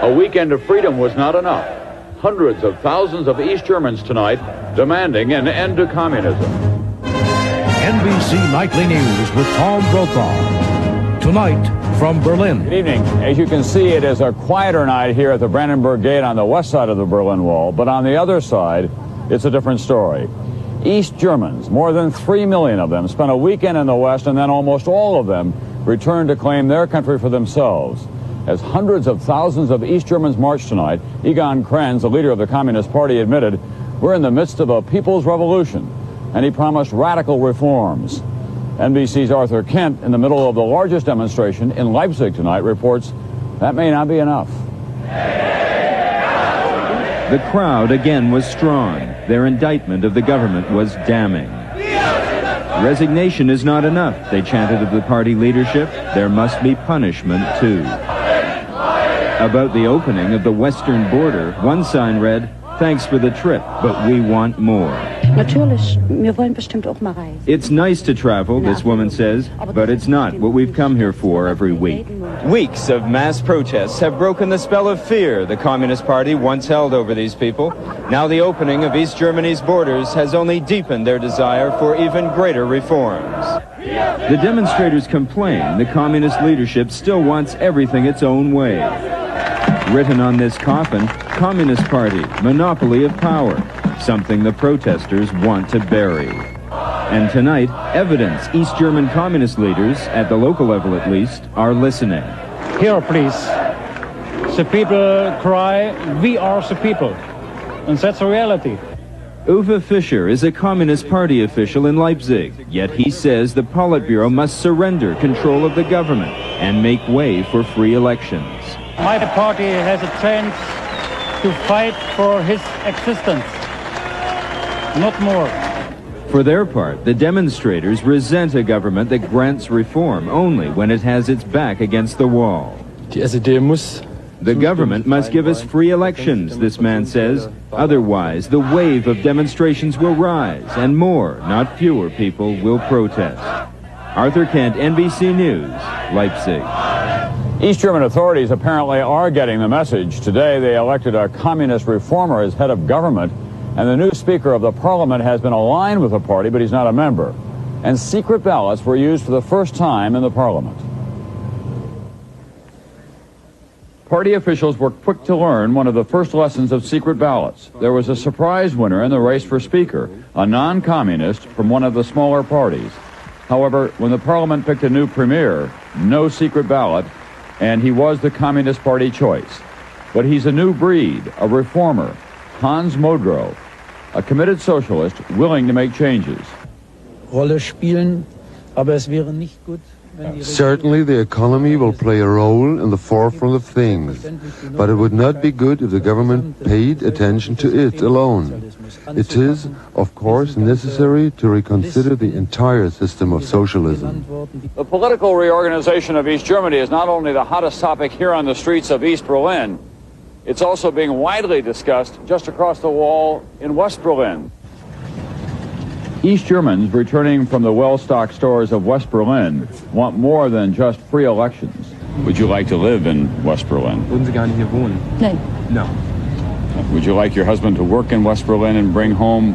A weekend of freedom was not enough. Hundreds of thousands of East Germans tonight demanding an end to communism. NBC Nightly News with Tom Brokaw. Tonight from Berlin. Good evening. As you can see, it is a quieter night here at the Brandenburg Gate on the west side of the Berlin Wall. But on the other side, it's a different story. East Germans, more than 3 million of them, spent a weekend in the West, and then almost all of them returned to claim their country for themselves. As hundreds of thousands of East Germans marched tonight, Egon Krenz, the leader of the Communist Party, admitted, "We're in the midst of a people's revolution," and he promised radical reforms. NBC's Arthur Kent, in the middle of the largest demonstration in Leipzig tonight, reports that may not be enough. The crowd again was strong. Their indictment of the government was damning. Resignation is not enough, they chanted of the party leadership. There must be punishment, too. About the opening of the western border, one sign read, "Thanks for the trip, but we want more." Natürlich, wir wollen bestimmt auch mal reisen. It's nice to travel, this woman says, but it's not what we've come here for every week. Weeks of mass protests have broken the spell of fear the Communist Party once held over these people. Now the opening of East Germany's borders has only deepened their desire for even greater reforms. The demonstrators complain the communist leadership still wants everything its own way. Written on this coffin, Communist Party, monopoly of power, something the protesters want to bury. And tonight, evidence East German communist leaders, at the local level at least, are listening. Here, please. The people cry, "We are the people." And that's the reality. Uwe Fischer is a Communist Party official in Leipzig, yet he says the Politburo must surrender control of the government and make way for free elections. My party has a chance to fight for his existence, not more. For their part, the demonstrators resent a government that grants reform only when it has its back against the wall. The government must give us free elections, this man says. Otherwise, the wave of demonstrations will rise, and more, not fewer people will protest. Arthur Kent, NBC News, Leipzig. East German authorities apparently are getting the message. Today, they elected a communist reformer as head of government, and the new Speaker of the Parliament has been aligned with the party, but he's not a member. And secret ballots were used for the first time in the Parliament. Party officials were quick to learn one of the first lessons of secret ballots. There was a surprise winner in the race for Speaker, a non-communist from one of the smaller parties. However, when the Parliament picked a new premier, no secret ballot, and he was the Communist Party choice. But he's a new breed, a reformer, Hans Modrow, a committed socialist willing to make changes. Certainly the economy will play a role in the forefront of things, but it would not be good if the government paid attention to it alone. It is, of course, necessary to reconsider the entire system of socialism. The political reorganization of East Germany is not only the hottest topic here on the streets of East Berlin, it's also being widely discussed just across the wall in West Berlin. East Germans returning from the well-stocked stores of West Berlin want more than just free elections. Would you like to live in West Berlin? Würden Sie gar nicht hier wohnen? Nein. No. Would you like your husband to work in West Berlin and bring home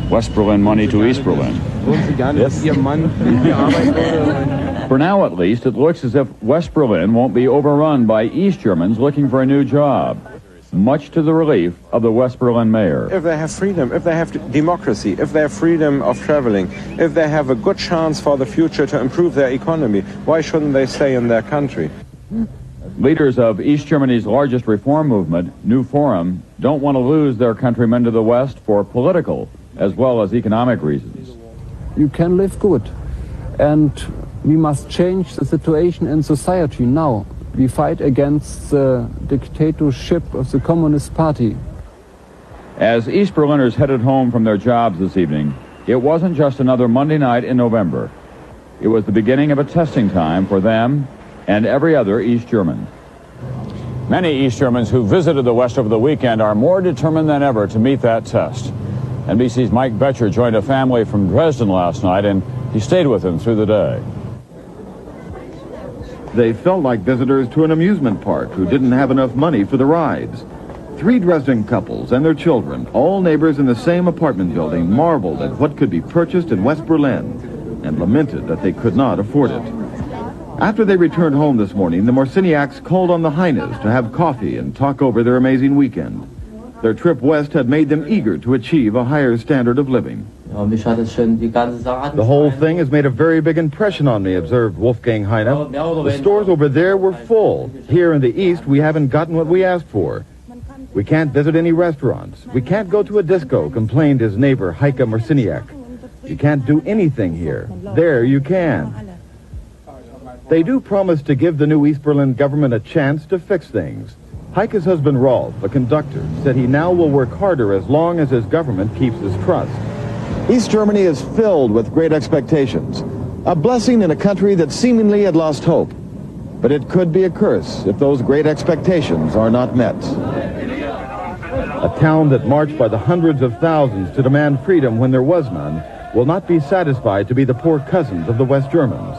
West Berlin money to East Berlin? Würden Sie gar nicht, dass Ihr Mann hier arbeiten würde? For now, at least, it looks as if West Berlin won't be overrun by East Germans looking for a new job, much to the relief of the West Berlin mayor. If they have freedom, if they have democracy, if they have freedom of traveling, if they have a good chance for the future to improve their economy, why shouldn't they stay in their country? Leaders of East Germany's largest reform movement, New Forum, don't want to lose their countrymen to the West for political as well as economic reasons. You can live good, and we must change the situation in society now. We fight against the dictatorship of the Communist Party. As East Berliners headed home from their jobs this evening, it wasn't just another Monday night in November. It was the beginning of a testing time for them and every other East German. Many East Germans who visited the West over the weekend are more determined than ever to meet that test. NBC's Mike Betcher joined a family from Dresden last night, and he stayed with them through the day. They felt like visitors to an amusement park who didn't have enough money for the rides. 3 Dresden couples and their children, all neighbors in the same apartment building, marveled at what could be purchased in West Berlin and lamented that they could not afford it. After they returned home this morning, the Morsiniaks called on the Heines to have coffee and talk over their amazing weekend. Their trip west had made them eager to achieve a higher standard of living. The whole thing has made a very big impression on me, observed Wolfgang Heine. The stores over there were full. Here in the east, we haven't gotten what we asked for. We can't visit any restaurants. We can't go to a disco, complained his neighbor Heike Morsiniak. You can't do anything here. There you can. They do promise to give the new East Berlin government a chance to fix things. Heike's husband Rolf, a conductor, said he now will work harder as long as his government keeps his trust. East Germany is filled with great expectations. A blessing in a country that seemingly had lost hope. But it could be a curse if those great expectations are not met. A town that marched by the hundreds of thousands to demand freedom when there was none will not be satisfied to be the poor cousins of the West Germans.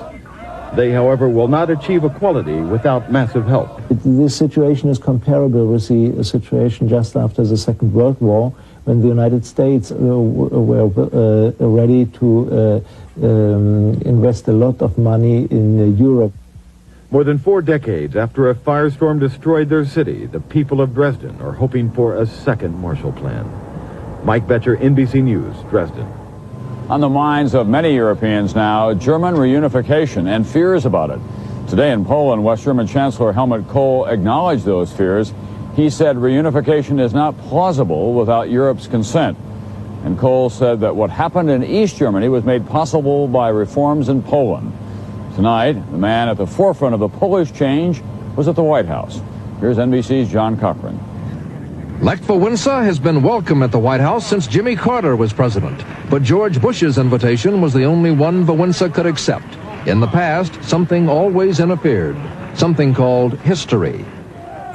They, however, will not achieve equality without massive help. This situation is comparable with the situation just after the Second World War, when the United States were ready to invest a lot of money in Europe. More than 4 decades after a firestorm destroyed their city, the people of Dresden are hoping for a second Marshall Plan. Mike Betcher, NBC News, Dresden. On the minds of many Europeans now, German reunification and fears about it. Today in Poland, West German Chancellor Helmut Kohl acknowledged those fears. He said reunification is not plausible without Europe's consent. And Kohl said that what happened in East Germany was made possible by reforms in Poland. Tonight, the man at the forefront of the Polish change was at the White House. Here's NBC's John Cochran. Lech Wałęsa has been welcome at the White House since Jimmy Carter was president. But George Bush's invitation was the only one Wałęsa could accept. In the past, something always interfered, something called history.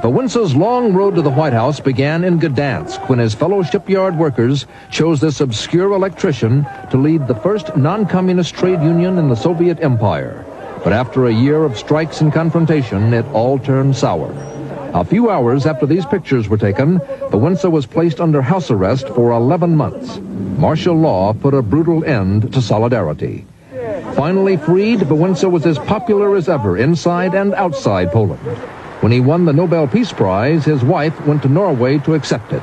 Wałęsa's long road to the White House began in Gdansk when his fellow shipyard workers chose this obscure electrician to lead the first non-communist trade union in the Soviet Empire. But after a year of strikes and confrontation, it all turned sour. A few hours after these pictures were taken, Wałęsa was placed under house arrest for 11 months. Martial law put a brutal end to solidarity. Finally freed, Wałęsa was as popular as ever inside and outside Poland. When he won the Nobel Peace Prize, his wife went to Norway to accept it.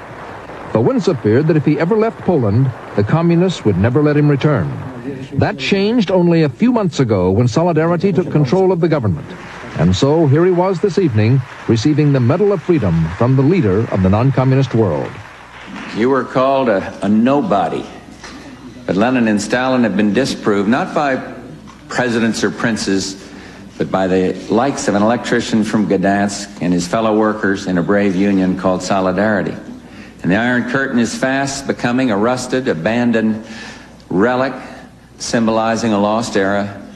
Wałęsa feared that if he ever left Poland, the communists would never let him return. That changed only a few months ago when Solidarity took control of the government. And so here he was this evening, receiving the Medal of Freedom from the leader of the non-communist world. You were called a nobody, but Lenin and Stalin have been disproved, not by presidents or princes, but by the likes of an electrician from Gdansk and his fellow workers in a brave union called Solidarity. And the Iron Curtain is fast becoming a rusted, abandoned relic symbolizing a lost era,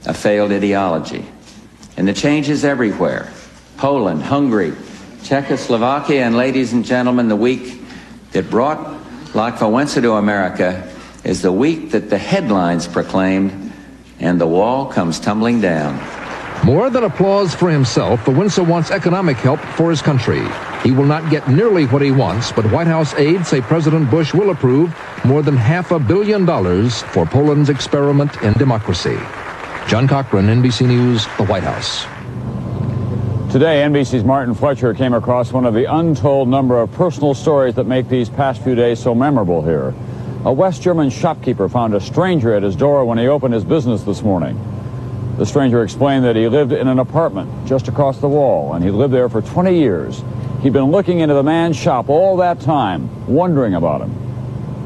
a failed ideology. And the change is everywhere. Poland, Hungary, Czechoslovakia, and ladies and gentlemen, the week that brought Lech Wałęsa to America is the week that the headlines proclaimed, and the wall comes tumbling down. More than applause for himself, Wałęsa wants economic help for his country. He will not get nearly what he wants, but White House aides say President Bush will approve more than $500 million for Poland's experiment in democracy. John Cochran, NBC News, the White House. Today, NBC's Martin Fletcher came across one of the untold number of personal stories that make these past few days so memorable here. A West German shopkeeper found a stranger at his door when he opened his business this morning. The stranger explained that he lived in an apartment just across the wall, and he'd lived there for 20 years. He'd been looking into the man's shop all that time, wondering about him.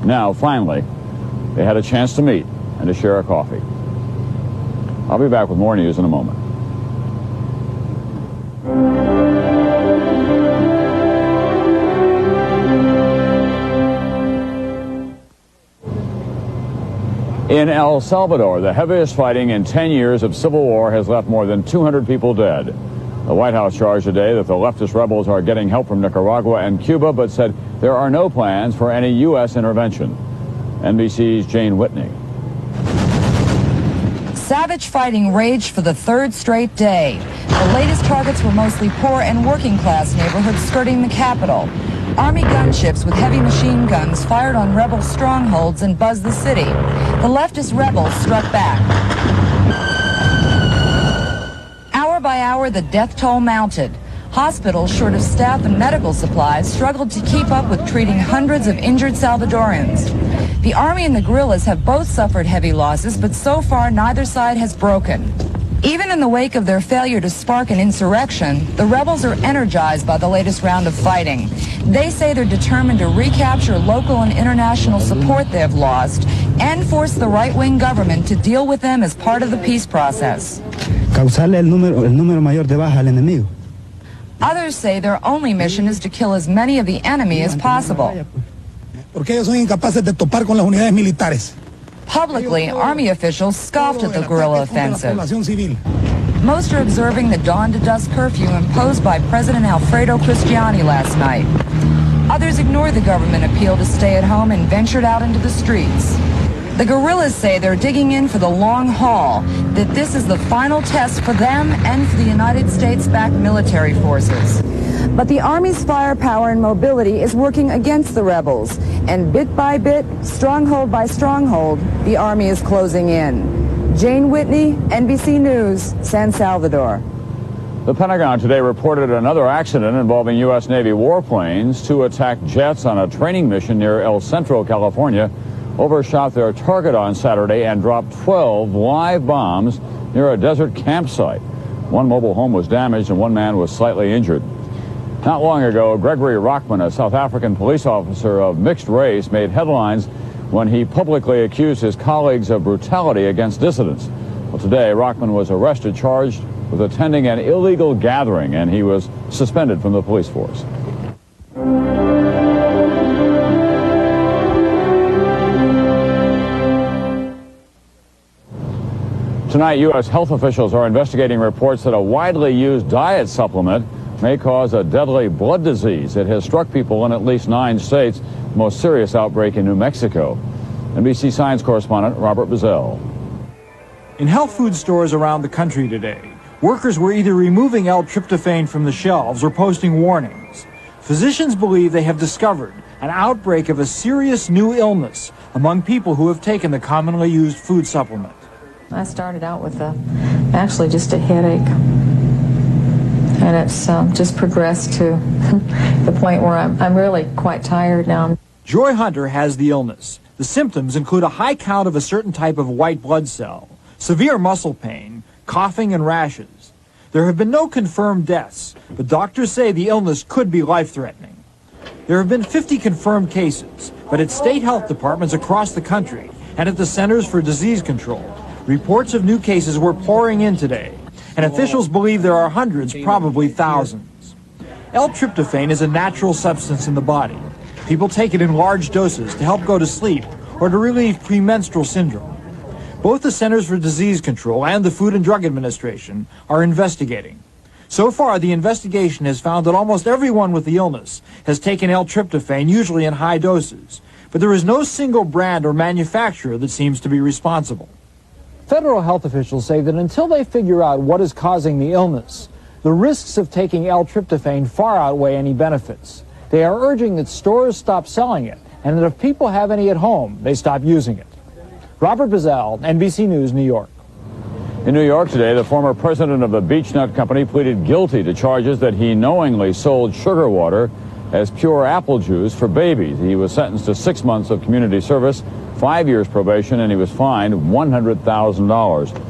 Now, finally, they had a chance to meet and to share a coffee. I'll be back with more news in a moment. In El Salvador, the heaviest fighting in 10 years of civil war has left more than 200 people dead. The White House charged today that the leftist rebels are getting help from Nicaragua and Cuba, but said there are no plans for any U.S. intervention. NBC's Jane Whitney. Savage fighting raged for the third straight day. The latest targets were mostly poor and working-class neighborhoods skirting the capital. Army gunships with heavy machine guns fired on rebel strongholds and buzzed the city. The leftist rebels struck back. Hour by hour, the death toll mounted. Hospitals, short of staff and medical supplies, struggled to keep up with treating hundreds of injured Salvadorans. The army and the guerrillas have both suffered heavy losses, but so far neither side has broken. Even in the wake of their failure to spark an insurrection, the rebels are energized by the latest round of fighting. They say they're determined to recapture local and international support they've lost and force the right-wing government to deal with them as part of the peace process. Causarle el número mayor de bajas al enemigo. Others say their only mission is to kill as many of the enemy as possible. Porque ellos son incapaces de topar con las unidades militares. Publicly, army officials scoffed at the guerrilla offensive. Most are observing the dawn-to-dusk curfew imposed by President Alfredo Cristiani last night. Others ignored the government appeal to stay at home and ventured out into the streets. The guerrillas say they're digging in for the long haul, that this is the final test for them and for the United States-backed military forces. But the Army's firepower and mobility is working against the rebels, and bit by bit, stronghold by stronghold, the Army is closing in. Jane Whitney, NBC News, San Salvador. The Pentagon today reported another accident involving U.S. Navy warplanes. Two attacked jets on a training mission near El Centro, California, overshot their target on Saturday and dropped 12 live bombs near a desert campsite. One mobile home was damaged and one man was slightly injured. Not long ago, Gregory Rockman, a South African police officer of mixed race, made headlines when he publicly accused his colleagues of brutality against dissidents. Well, today, Rockman was arrested, charged with attending an illegal gathering, and he was suspended from the police force. Tonight, U.S. health officials are investigating reports that a widely used diet supplement may cause a deadly blood disease. It has struck people in at least 9 states, the most serious outbreak in New Mexico. NBC Science correspondent Robert Bazell. In health food stores around the country today, workers were either removing L-tryptophan from the shelves or posting warnings. Physicians believe they have discovered an outbreak of a serious new illness among people who have taken the commonly used food supplement. I started out with actually just a headache, and it's just progressed to the point where I'm really quite tired now. Joy Hunter has the illness. The symptoms include a high count of a certain type of white blood cell, severe muscle pain, coughing, and rashes. There have been no confirmed deaths, but doctors say the illness could be life-threatening. There have been 50 confirmed cases, but at state health departments across the country and at the Centers for Disease Control, reports of new cases were pouring in today, and officials believe there are hundreds, probably thousands. L-tryptophan is a natural substance in the body. People take it in large doses to help go to sleep or to relieve premenstrual syndrome. Both the Centers for Disease Control and the Food and Drug Administration are investigating. So far, the investigation has found that almost everyone with the illness has taken L-tryptophan, usually in high doses, but there is no single brand or manufacturer that seems to be responsible. Federal health officials say that until they figure out what is causing the illness, the risks of taking L-tryptophan far outweigh any benefits. They are urging that stores stop selling it, and that if people have any at home, they stop using it. Robert Bazell, NBC News, New York. In New York today, the former president of the Beech Nut Company pleaded guilty to charges that he knowingly sold sugar water as pure apple juice for babies. He was sentenced to 6 months of community service, 5 years probation, and he was fined $100,000.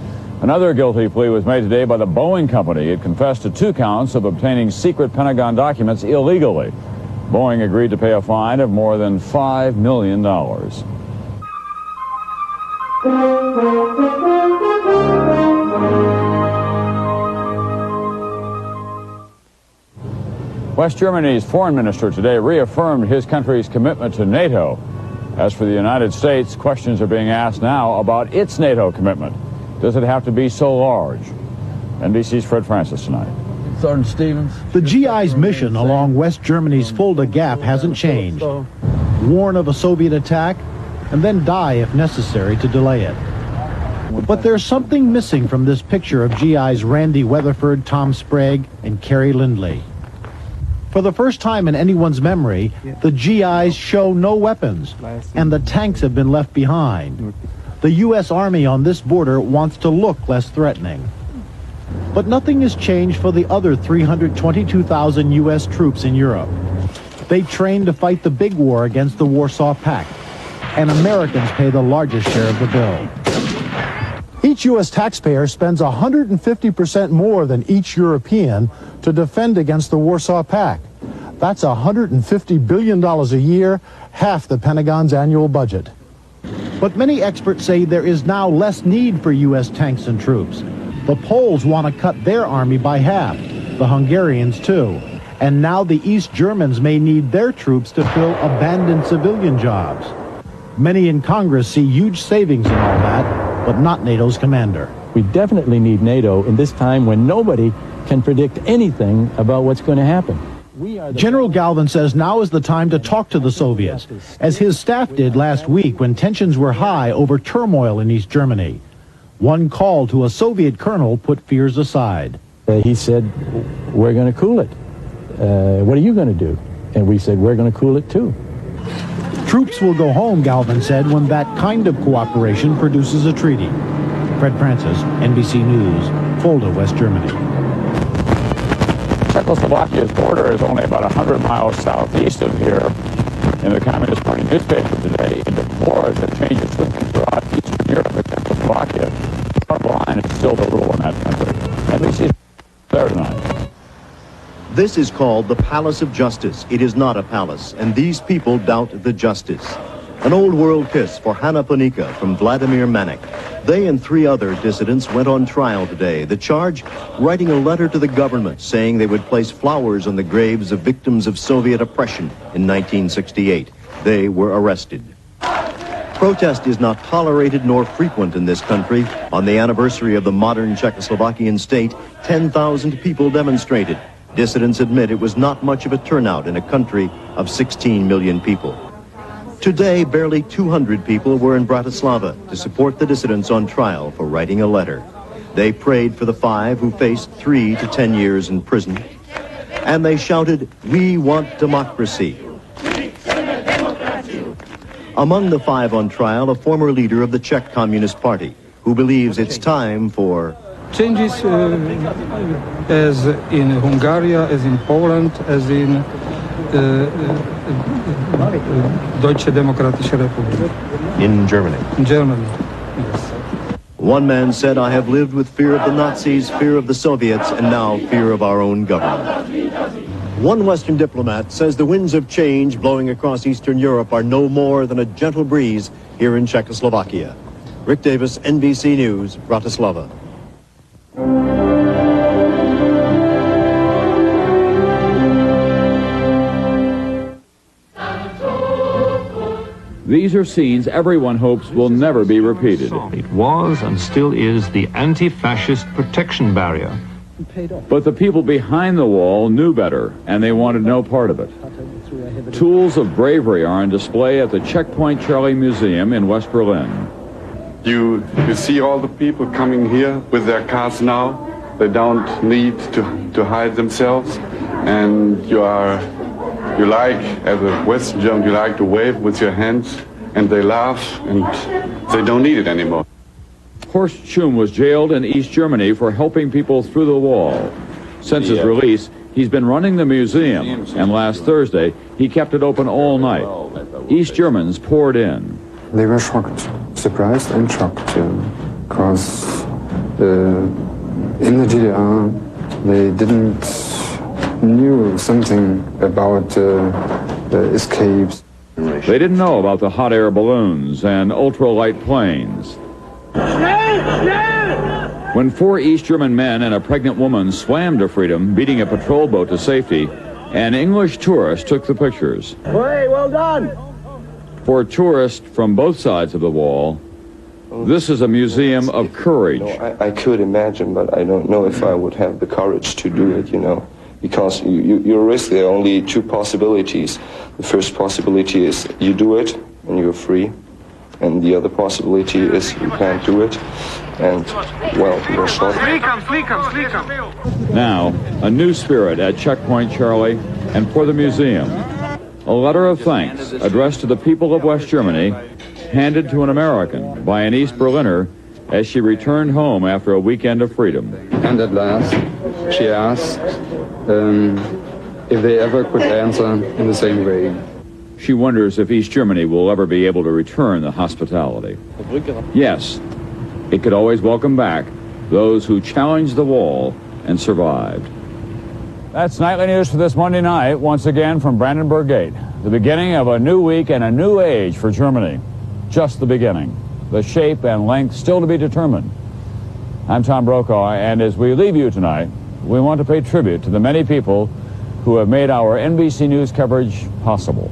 Another guilty plea was made today by the Boeing Company. It confessed to 2 counts of obtaining secret Pentagon documents illegally. Boeing agreed to pay a fine of more than $5 million. West Germany's foreign minister today reaffirmed his country's commitment to NATO. As for the United States, questions are being asked now about its NATO commitment. Does it have to be so large? NBC's Fred Francis tonight. Sergeant Stevens. The GI's mission along West Germany's Fulda Gap hasn't changed. Warn of a Soviet attack and then die if necessary to delay it. But there's something missing from this picture of GIs Randy Weatherford, Tom Sprague, and Kerry Lindley. For the first time in anyone's memory, the GIs show no weapons, and the tanks have been left behind. The U.S. Army on this border wants to look less threatening. But nothing has changed for the other 322,000 U.S. troops in Europe. They trained to fight the big war against the Warsaw Pact, and Americans pay the largest share of the bill. Each U.S. taxpayer spends 150% more than each European to defend against the Warsaw Pact. That's $150 billion a year, half the Pentagon's annual budget. But many experts say there is now less need for U.S. tanks and troops. The Poles want to cut their army by half, the Hungarians too. And now the East Germans may need their troops to fill abandoned civilian jobs. Many in Congress see huge savings in all that, but not NATO's commander. We definitely need NATO in this time when nobody can predict anything about what's going to happen. General Galvin says now is the time to talk to the Soviets, as his staff did last week when tensions were high over turmoil in East Germany. One call to a Soviet colonel put fears aside. He said, we're going to cool it. What are you going to do? And we said, we're going to cool it too. Troops will go home, Galvin said, when that kind of cooperation produces a treaty. Fred Francis, NBC News, Fulda, West Germany. Czechoslovakia's border is only about 100 miles southeast of here. In the Communist Party newspaper today, it deplores the changes sweeping throughout Eastern Europe and Czechoslovakia. The front line is still the rule in that country. At least he's there tonight. This is called the Palace of Justice. It is not a palace, and these people doubt the justice. An old world kiss for Hanna Panika from Vladimir Manek. They and 3 other dissidents went on trial today. The charge, writing a letter to the government saying they would place flowers on the graves of victims of Soviet oppression in 1968. They were arrested. Protest is not tolerated nor frequent in this country. On the anniversary of the modern Czechoslovakian state, 10,000 people demonstrated. Dissidents admit it was not much of a turnout in a country of 16 million people. Today, barely 200 people were in Bratislava to support the dissidents on trial for writing a letter. They prayed for the 5 who faced 3 to 10 years in prison. And they shouted, "We want democracy." Among the 5 on trial, a former leader of the Czech Communist Party, who believes it's time for changes as in Hungary, as in Poland, as in Deutsche Demokratische Republik. In Germany. In Germany, yes. One man said, "I have lived with fear of the Nazis, fear of the Soviets, and now fear of our own government." One Western diplomat says the winds of change blowing across Eastern Europe are no more than a gentle breeze here in Czechoslovakia. Rick Davis, NBC News, Bratislava. These are scenes everyone hopes will never be repeated. It was and still is the anti-fascist protection barrier. But the people behind the wall knew better, and they wanted no part of it. Tools of bravery are on display at the Checkpoint Charlie Museum in West Berlin. You see all the people coming here with their cars now. They don't need to hide themselves, and you like, as a West German, you like to wave with your hands, and they laugh, and they don't need it anymore. Horst Schum was jailed in East Germany for helping people through the wall. Since his release, he's been running the museum, and last Thursday, he kept it open all night. East Germans poured in. They were shocked, surprised and shocked, because in the DDR, they didn't knew something about escapes. They didn't know about the hot air balloons and ultralight planes. When 4 East German men and a pregnant woman swam to freedom, beating a patrol boat to safety, an English tourist took the pictures. Hey, well done! For tourists from both sides of the wall, this is a museum of courage. I could imagine, but I don't know if I would have the courage to do it, because you risk there are only 2 possibilities. The first possibility is you do it and you're free, and the other possibility is we can't do it, and, well, we're shot. Now, a new spirit at Checkpoint Charlie and for the museum. A letter of thanks addressed to the people of West Germany, handed to an American by an East Berliner as she returned home after a weekend of freedom. And at last, she asked if they ever could answer in the same way. She wonders if East Germany will ever be able to return the hospitality. Yes, it could always welcome back those who challenged the wall and survived. That's Nightly News for this Monday night, once again from Brandenburg Gate. The beginning of a new week and a new age for Germany. Just the beginning. The shape and length still to be determined. I'm Tom Brokaw, and as we leave you tonight, we want to pay tribute to the many people who have made our NBC News coverage possible.